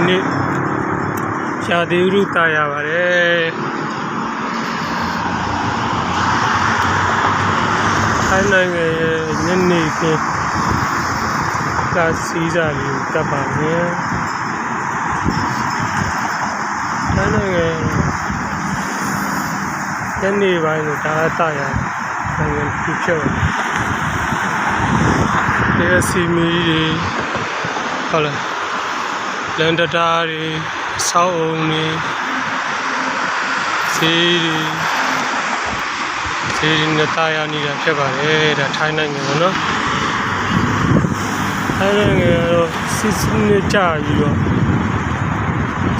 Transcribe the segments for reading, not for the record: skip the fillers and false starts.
နေ့ရာသီဥတုတာယာပါတယ်ထိုင်းနိုင်ငံရဲ့ညနေခင်းကစီးစာလေးကပ်ပါမယ်ထိုင်းနိုင်ငံညနေပိုင်းကိုဒါတာယာနိုင်ငံဖြစ်ဖြစ်တယ်စီမီတွေဟုတ်လားလန်ဒတာတွေဆောက်အုံတွေဈေးတွေနဲ့တာယာနေတာဖြစ်ပါတယ်ဒါထိုင်းနိုင်ငံကနော်ထိုင်းနိုင်ငံကတော့စစ်နဲ့ကြာပြီးတော့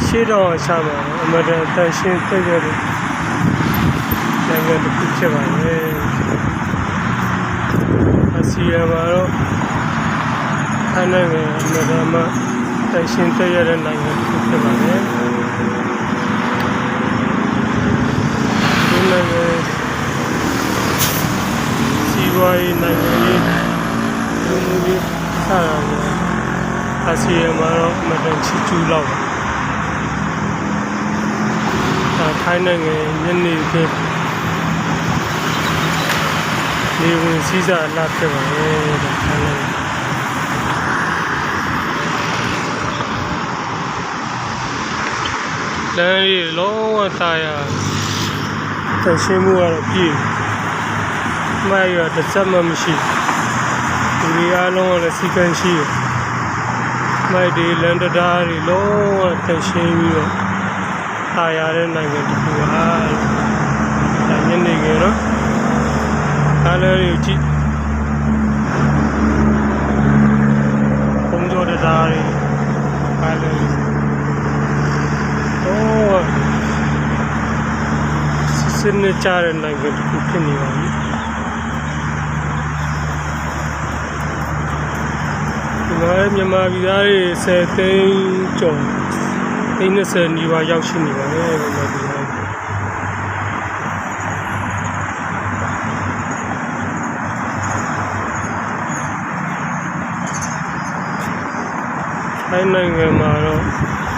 ရှေ့တော့အချမ်းမှာအမတန်တန်ရှင်းသိတဲ့နိုင်ငံတစ်ခုဖြစ်ပါတယ်အစီအမတော့ထိုင်းနိုင်ငံအမတန်မှတန်ရှင်းသိရတဲ့နိုင်ငံတစ်ခုဖြစ်ပါတယ်ဒီနိုင်ငံစီးပွားရေးနိုင်ငံရေးလူမှုရေးစတာမျိုးအစီအမတော့အမတန်ချီကျူးလောက်ထိုင်းနိုင်ငံညနေခင်းနေဝင်စည်းစာလာဖြစ်ပါတယ်ထိုင်းနိုင်ငံလမ်းရီလုံးဝတာယာတရှင်းမှုကတော့ပြည့်မိုက်ရတစ်စက်မှမရှိဒီရီအားလုံးကလည်းစီကံရှိတယ်မိုက်ဒီလန်ဒတာတွေလုံးဝတရှင်းပြီးတော့တာယာတဲ့နိုင်ငံတစ်ခုဟာဒါညနေခင်းနော်အားလည်းကိုကြည့်ဘုံကျော်တာတွေအားလည်းစစ်နဲ့ကြားတဲ့နိုင်ငံတစ်ခုဖြစ်နေပါပြီဒီမှာမြန်မာပြည်သားတွေ10သိန်းကျော်30နီးပါးရောက်ရှိနေပါတယ်မြန်မာပြည်သားထိုင်းနိုင်ငံမှာတော့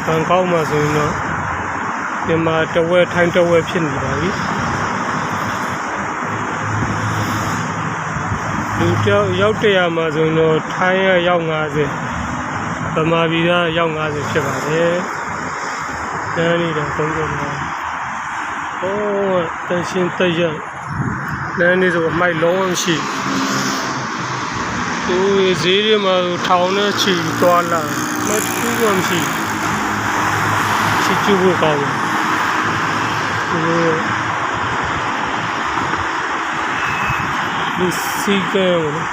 ဘန်ကောက်မှာဆိုရင်တော့မြန်မာတဝက်ထိုင်းတဝက်ဖြစ်နေပါပြီလူရောက်100မှာဆိုရင်တော့ထိုင်းရောက်50ဗမာပြည်ကရောက်50ဖြစ်ပါတယ်တန်းနေတာပုံစံမှာတန်ရှင်းတရလမ်းနေဆိုအမိုက်လုံးဝမရှိသူဈေးတွေမှာထောင်နဲ့ချီသွားလာမတူဘူးမရှိချီကျူဖို့ကောင်းတယ်ဒီစီကံ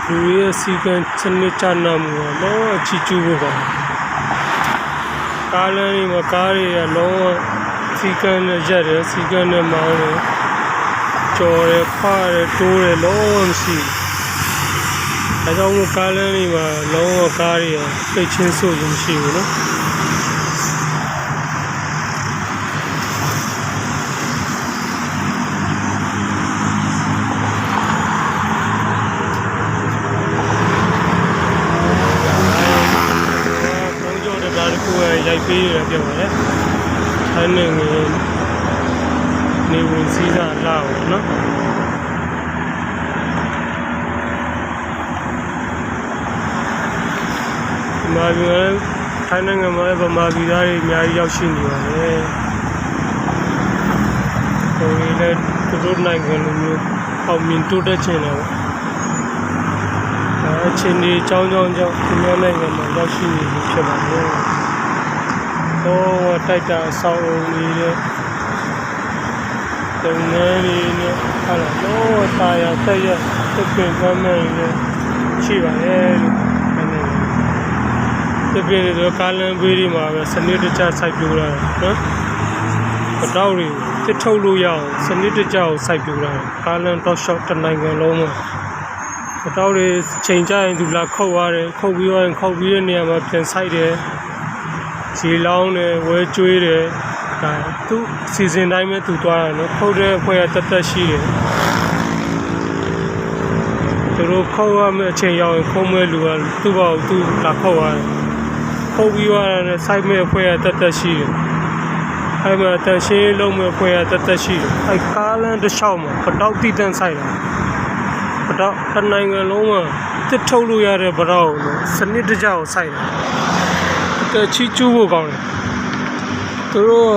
လူရဲ့စီကံစနစ်ချနာမှုတော့ချီကျူဖို့ကောင်းကားလမ်းတွေမှာကားတွေကလုံးဝစီကံနဲ့ရက်တယ်စီကံနဲ့မောင်းတယ်ကြော်တယ်ဖားတယ်တိုးတယ်လုံးဝမရှိအဲကြောင့်မို့ကားလမ်းတွေမှာလုံးဝကားတွေကပိတ်ချင်းဆိုလို့မရှိဘူးနော်ရိုက်ပေးရပြပါတယ်။ထိုင်းနိုင်ငံနေဝင်စည်းစာလာအောင်နော်။ဒီမှာထိုင်းနိုင်ငံမှာဗမာပြည်သားတွေအများကြီးရောက်ရှိနေပါတယ်။ကိုယ်လည်းသူတို့နိုင်ငံလိုမျိုးအောင်မြင်တိုးတက်ချင်တယ်ပေါ့။အချင်းဒီကြောင်းဒီမျိုးနိုင်ငံမှာရောက်ရှိနေပြီဖြစ်ပါတယ်။တိုက်တာဆောက်အုံတွေနဲ့တုံးနေတွေနဲ့ဟာလာတော့တာယာတက်ရတစ်ပင်ကမ်းမဲ့တွေရှိပါရဲ့လို့ဒီပြည်တွေကားလမ်းဘေးတွေမှာပဲစနစ်တကျစိုက်ပျိုးလာတာနော်ပတောက်တွေတစ်ထုတ်လို့ရအောင်စနစ်တကျကိုစိုက်ပျိုးလာတာကားလမ်းတော့ရှော့တနိုင်ငံလုံးမှာပတောက်တွေချိန်ကြရင်သူလာခုတ်ရတယ်ခုတ်ပြီးတော့ခုတ်ပြီးတဲ့နေရာမှာပြန်စိုက်တယ်ခြေလောင်းတယ်ဝဲကျွေးတယ်ဒါသူစီစဉ်တိုင်းပဲသူသွားတယ်နော်ခုတ်တဲ့အဖွဲ့ကတက်ရှိတယ်သူတို့ခုတ်ရမယ့်အချိန်ရောက်ရင်ခုံးမဲ့လူကသူ့ဘောက်သူ့လာခုတ်ရတယ် ဟုတ်ပြီးသွားတယ်စိုက်မဲ့အဖွဲရတက်တက်ရှိတယ်အဲ့မှာတန်ရှင်းလုံးမဲ့အဖွဲရတက်တက်ရှိတယ်အဲ့ကားလမ်းတစ်လျှောက်မှာပတောက်တိတန်းဆိုင်တာပတောက်တစ်နိုင်ငံလုံးမှာတစ်ထုတ်လို့ရတဲ့ပတောက်လို့စနစ်တကျကိုဆိုင်တာတကယ်ချီကျူးဖို့ကောင်းတယ်သူတို့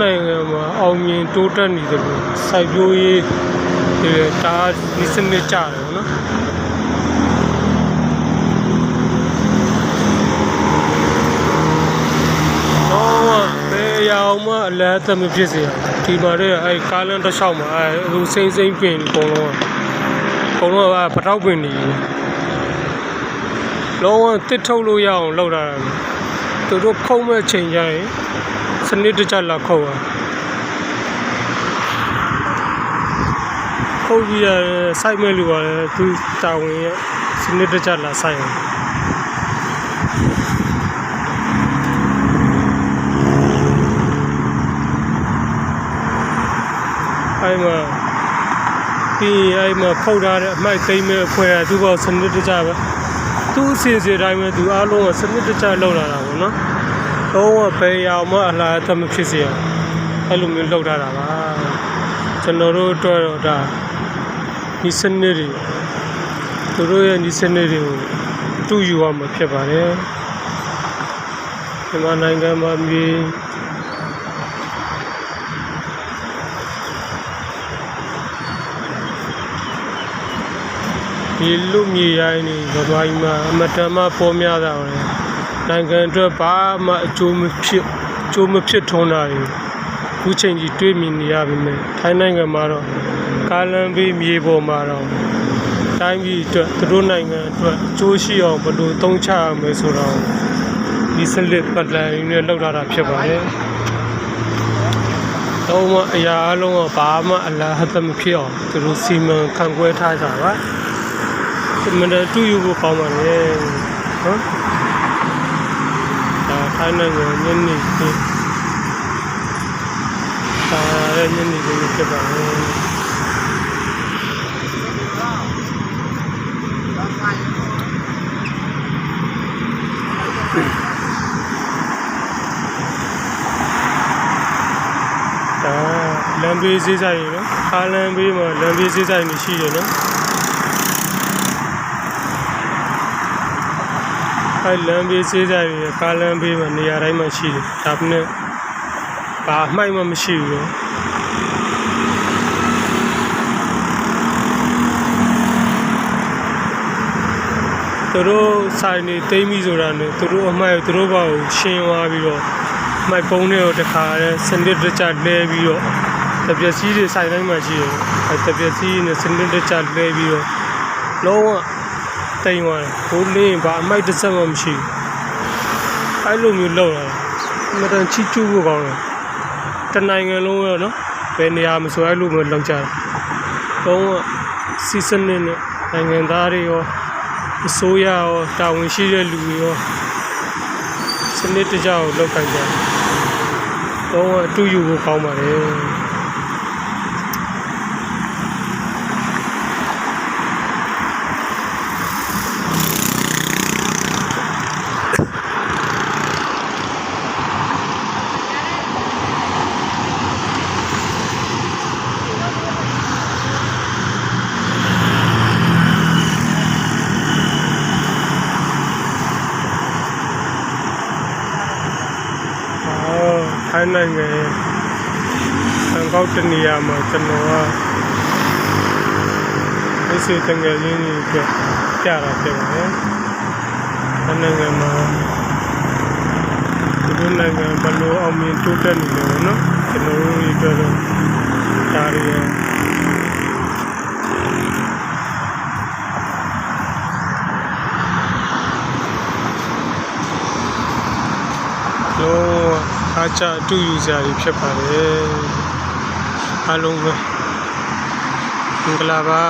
နိုင်ငံမှာအောင်မြင်တိုးတက်နေတယ်လို့စိုက်ပျိုးရေးဒါဒီစနစ်ကြတယ်နော်ဘယ်ရောက်မှအလဲသမဖြစ်စေဒီမှာတဲ့အဲ့ကားလမ်းတစ်လျှောက်မှာအဲ့ဟိုစိမ့်ပင်အကုန်လုံးပတောက်ပင်နေလုံးဝတစ်ထုတ်လို့ရအောင်လုပ်တာသူတို့ခုံးမဲ့ချိန်ကြရင်စနစ်တကျလာခုံးอ่ะခုံးပြီးရစိုက်မဲ့လူကလည်းသူတာဝန်ရစနစ်တကျလာစိုက်အောင်အဲ့မှာဖုတ်ထားတဲ့အမိုက်သိမ်းမဲ့အဖွဲသူကစနစ်တကျပဲသူအစီအစဉ်တိုင်းပဲသူအားလုံးကစနစ်တကျလုပ်လာတာပေါ့နော်တော့ဘယ်ရောက်မှအလားသမဖြစ်စေအောင်အဲ့လိုမျိုးလုပ်ထားတာပါကျွန်တော်တို့အတွက်တော့ဒါဒီစနစ်တွေသူတို့ရဲ့ဒီစနစ်တွေကိုတူယူရမှာဖြစ်ပါတယ်ဒီမှာနိုင်ငံမှာဒီလူမြေရိုင်းနေဗမာပြည်မှာအမတန်မှပေါ်များတာပဲနိုင်ငံအတွက်ဘာမှအကျိုးမဖြစ်ထွန်းတာတွေခုချိန်ကြီးတွေးမြင်နေရပါမယ်ထိုင်းနိုင်ငံမှာတော့ကားလမ်းဘေးမြေပေါ်မှာတော့တိုင်းပြည်အတွက်သူတို့နိုင်ငံအတွက်အကျိုးရှိအောင်ဘယ်လိုသုံးချရမလဲဆိုတော့ဒီစလစ်ပတ်လန်နဲ့လောက်လာတာဖြစ်ပါတယ်တော့မှအရာအလုံးကဘာမှအလားဟတ်မဖြစ်အောင်သူတို့စီမံခန့်ခွဲထားကြပါမန္တတူယူဖို့ကောင်းပါလေနော်ဒါထိုင်းနိုင်ငံညနေခင်းဒါလည်းညနေခင်းဖြစ်ပါလေဒါလမ်းဘေးဈေးဆိုင်နော်အားလမ်းဘေးမှာလမ်းဘေးဈေးဆိုင်ရှိတယ်နော်အဲ့လမ်းဘေးဈေးဆိုင်ရကားလမ်းဘေးမှာနေရာတိုင်းမှာရှိတယ်ဒါပေမဲ့ဘာမှိုက်မှမရှိဘူးသူတို့ဆိုင်နေတိမ့်ပြီဆိုတာနဲ့သူတို့အမိုက်သူတို့ဘာကိုရှင်းသွားပြီးတော့မိုက်ပုံးတွေကိုတခါလဲစနစ်တကျလဲပြီးတော့တပြက်စီးတွေဆိုင်တိုင်းမှာရှိတယ်အဲ့တပြက်စီးနဲ့စနစ်တကျလဲပြီးတော့လုံးဝတိမ်သွားတယ်ဘိုးလင်းဘာအမိုက်တစ်စက်မှမရှိဘူးအဲ့လိုမျိုးလုပ်တာမတန်ချီကျူးဖို့ကောင်းတယ်တနိုင်ငံလုံးရောနော်ဘယ်နေရာမှာဆိုအဲ့လိုမျိုးလုပ်ကြတယ်လုံးဝစီစနစ်နဲ့နိုင်ငံသားတွေရောအစိုးရရောတာဝန်ရှိတဲ့လူတွေရောစနစ်တကျကိုလုပ်ခိုင်းကြတယ်လုံးဝအတူယူဖို့ကောင်းပါတယ်ထိုင်းနိုင်ငံဘန်ကောက်တနေရာမှာကျွန်တော်ကဒီစီတငယ်ချင်းကြီးကကြားတာဖြစ်ပါတယ်။ထိုင်းနိုင်ငံမှာဒီနိုင်ငံဘယ်လိုအောင်မြင်တိုးတက်နေလဲနော်ကျွန်တော်တို့ဒီတော့ဒါရီအားချအတူယူစရာတွေဖြစ်ပါတယ်အားလုံးပဲမင်္ဂလာပါ